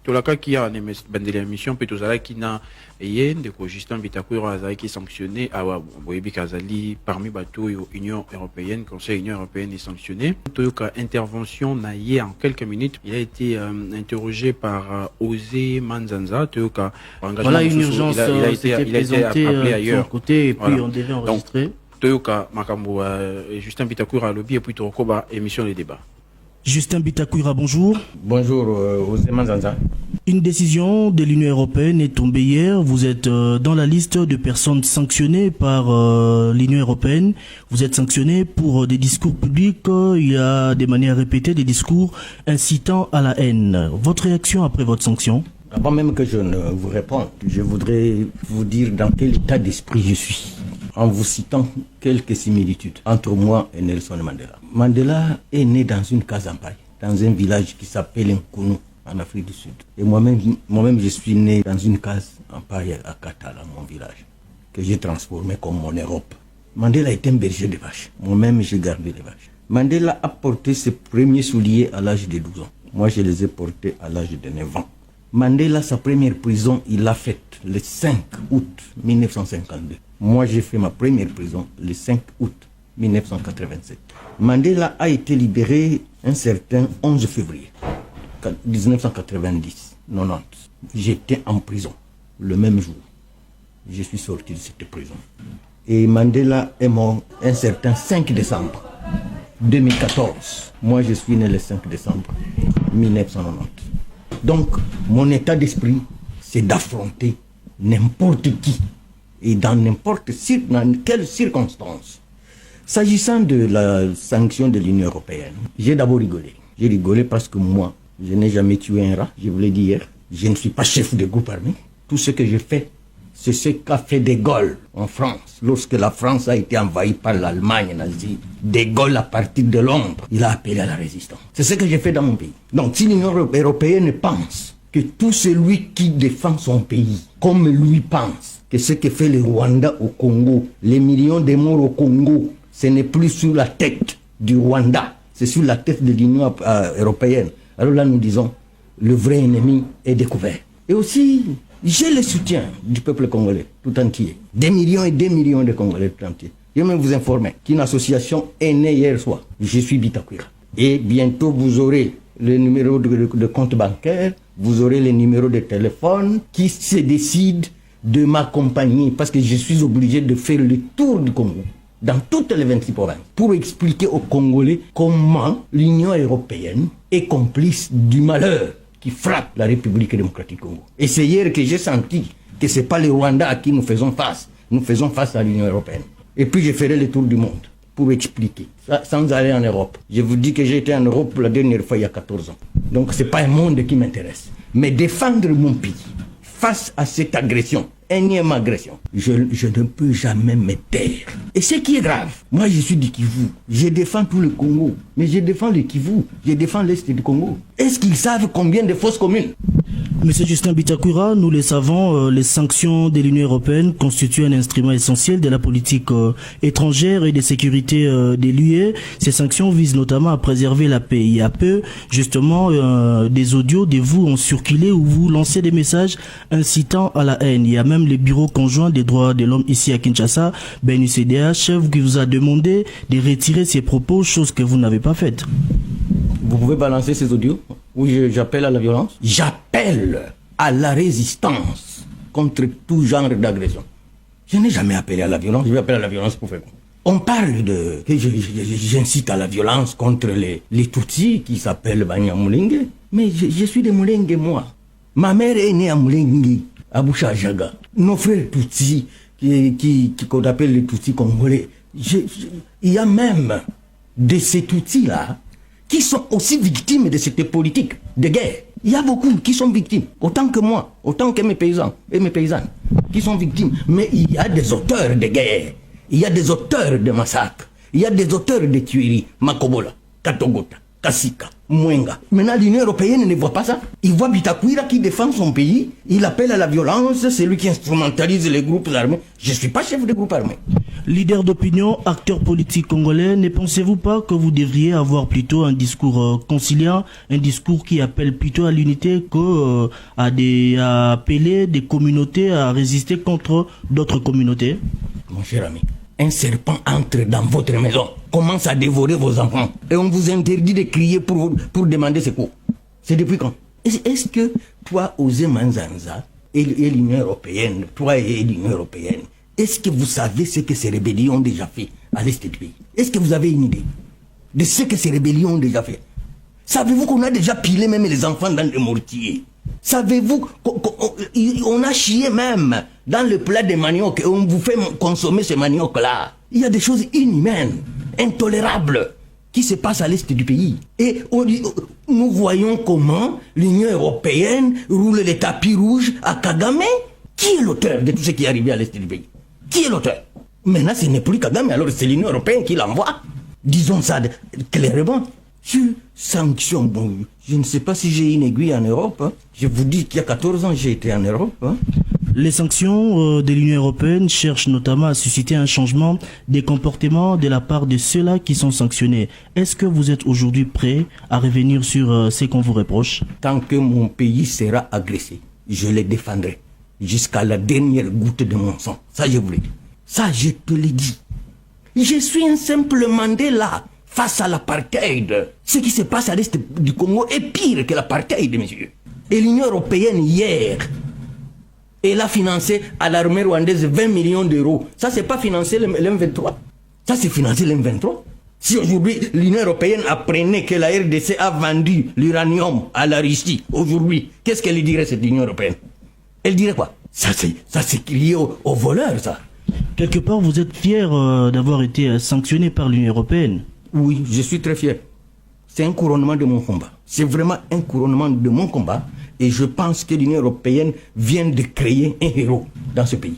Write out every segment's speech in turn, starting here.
tolaka qui a bandeli mission peut tozala qui na yen de Justin Bitakura azali qui sanctionné awa boyebi kazali parmi bateau Union européenne, Conseil Union européenne est sanctionné. Toyoka intervention na hier en quelques minutes, il a été interrogé par Osé Manzanza. Toyoka voilà une urgence, il a été appelé ailleurs. De son côté et puis voilà. On devait enregistrer. Donc, Toyoka Makambo Justin Bitakura lobby et puis Torokoba émission les débats. Justin Bitakura, bonjour. Bonjour, Osé Manzanza. Une décision de l'Union européenne est tombée hier. Vous êtes dans la liste de personnes sanctionnées par l'Union européenne. Vous êtes sanctionné pour des discours publics. Il y a de manière répétée des discours incitant à la haine. Votre réaction après votre sanction? Avant même que je ne vous réponde, je voudrais vous dire dans quel état d'esprit je suis, en vous citant quelques similitudes entre moi et Nelson Mandela. Mandela est né dans une case en paille, dans un village qui s'appelle Nkunu, en Afrique du Sud. Et moi-même, je suis né dans une case en paille à Katala, mon village, que j'ai transformé comme mon Europe. Mandela est un berger de vaches. Moi-même, j'ai gardé les vaches. Mandela a porté ses premiers souliers à l'âge de 12 ans. Moi, je les ai portés à l'âge de 9 ans. Mandela, sa première prison, il l'a faite le 5 août 1952. Moi, j'ai fait ma première prison le 5 août 1987. Mandela a été libéré un certain 11 février 1990. J'étais en prison le même jour. Je suis sorti de cette prison. Et Mandela est mort un certain 5 décembre 2014. Moi, je suis né le 5 décembre 1990. Donc, mon état d'esprit, c'est d'affronter n'importe qui et dans quelle circonstance. S'agissant de la sanction de l'Union européenne, j'ai d'abord rigolé. J'ai rigolé parce que moi, je n'ai jamais tué un rat, je vous l'ai dit hier. Je ne suis pas chef de groupe armé. Tout ce que je fais, c'est ce qu'a fait De Gaulle en France. Lorsque la France a été envahie par l'Allemagne nazie, De Gaulle, à partir de Londres, il a appelé à la résistance. C'est ce que j'ai fait dans mon pays. Donc si l'Union européenne pense que tout celui qui défend son pays, comme lui pense que ce que fait le Rwanda au Congo, les millions de morts au Congo, ce n'est plus sur la tête du Rwanda, c'est sur la tête de l'Union européenne. Alors là, nous disons, le vrai ennemi est découvert. Et aussi, j'ai le soutien du peuple congolais tout entier. Des millions et des millions de Congolais tout entiers. Je vais même vous informer qu'une association est née hier soir. Je suis Bitakura. Et bientôt, vous aurez le numéro de compte bancaire, vous aurez les numéros de téléphone qui se décident de m'accompagner parce que je suis obligé de faire le tour du Congo dans toutes les 26 provinces pour expliquer aux Congolais comment l'Union européenne est complice du malheur qui frappe la République démocratique du Congo. Et c'est hier que j'ai senti que ce n'est pas le Rwanda à qui nous faisons face à l'Union européenne. Et puis je ferai le tour du monde pour expliquer, sans aller en Europe. Je vous dis que j'ai été en Europe pour la dernière fois il y a 14 ans. Donc ce n'est pas un monde qui m'intéresse. Mais défendre mon pays face à cette agression, énième agression, je ne peux jamais me taire. Et ce qui est grave, moi je suis du Kivu, je défends tout le Congo, mais je défends le Kivu, je défends l'Est du Congo. Est-ce qu'ils savent combien de fosses communes? Monsieur Justin Bitakura, nous le savons, les sanctions de l'Union européenne constituent un instrument essentiel de la politique étrangère et de sécurité de l'UE. Ces sanctions visent notamment à préserver la paix. Il y a peu, justement, des audios de vous ont circulé où vous lancez des messages incitant à la haine. Il y a même le bureau conjoint des droits de l'homme ici à Kinshasa, BNUCDH, qui vous a demandé de retirer ces propos, chose que vous n'avez pas faite. Vous pouvez balancer ces audios où j'appelle à la violence? J'appelle à la résistance contre tout genre d'agression. Je n'ai jamais appelé à la violence. Je vais appeler à la violence pour faire quoi? On parle de... J'incite à la violence contre les Tutsis qui s'appellent Banyamulenge. Mais je suis de Mulenge, moi. Ma mère est née à Mulenge, à Bouchajaga. Nos frères Tutsis, qu'on appelle les Tutsis congolais. Il y a même de ces Tutsis-là qui sont aussi victimes de cette politique de guerre. Il y a beaucoup qui sont victimes, autant que moi, autant que mes paysans et mes paysannes, qui sont victimes. Mais il y a des auteurs de guerre, il y a des auteurs de massacres, il y a des auteurs de tueries, Makobola, Katogota, Kasika, Mwenga. Maintenant, l'Union européenne ne voit pas ça. Il voit Bitakura qui défend son pays, il appelle à la violence, c'est lui qui instrumentalise les groupes armés. Je ne suis pas chef de groupe armé. Leader d'opinion, acteur politique congolais, ne pensez-vous pas que vous devriez avoir plutôt un discours conciliant, un discours qui appelle plutôt à l'unité que à appeler des communautés à résister contre d'autres communautés? Mon cher ami, un serpent entre dans votre maison, commence à dévorer vos enfants et on vous interdit de crier pour demander secours. C'est depuis quand? Est-ce que toi, Osé Manzanza, et l'Union européenne, toi et l'Union européenne, est-ce que vous savez ce que ces rébellions ont déjà fait à l'est du pays? Est-ce que vous avez une idée de ce que ces rébellions ont déjà fait? Savez-vous qu'on a déjà pilé même les enfants dans le mortier? Savez-vous qu'on a chié même dans le plat de manioc et on vous fait consommer ce manioc-là? Il y a des choses inhumaines, intolérables qui se passent à l'est du pays. Et nous voyons comment l'Union européenne roule les tapis rouges à Kagame. Qui est l'auteur de tout ce qui est arrivé à l'est du pays? Qui est l'auteur? Maintenant, ce n'est plus Kagame, alors c'est l'Union européenne qui l'envoie. Disons ça clairement. Sur sanctions, bon, je ne sais pas si j'ai une aiguille en Europe. Hein. Je vous dis qu'il y a 14 ans, j'ai été en Europe. Hein. Les sanctions de l'Union européenne cherchent notamment à susciter un changement des comportements de la part de ceux-là qui sont sanctionnés. Est-ce que vous êtes aujourd'hui prêt à revenir sur ce qu'on vous reproche? Tant que mon pays sera agressé, je le défendrai jusqu'à la dernière goutte de mon sang. Ça, je vous l'ai dit. Ça, je te l'ai dit. Je suis un simple Mandela face à l'apartheid. Ce qui se passe à l'est du Congo est pire que l'apartheid, monsieur. Et l'Union européenne, hier, elle a financé à l'armée rwandaise 20 millions d'euros. Ça, c'est pas financé l'M23. Ça, c'est financé l'M23. Si aujourd'hui, l'Union européenne apprenait que la RDC a vendu l'uranium à la Russie, aujourd'hui, qu'est-ce qu'elle dirait, cette Union européenne? Elle dirait quoi? Ça, c'est crié aux voleurs, ça. Quelque part, vous êtes fier d'avoir été sanctionné par l'Union européenne? Oui, je suis très fier. C'est un couronnement de mon combat. C'est vraiment un couronnement de mon combat. Et je pense que l'Union européenne vient de créer un héros dans ce pays.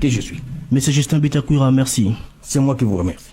Que je suis. Monsieur Justin Bitakwira, merci. C'est moi qui vous remercie.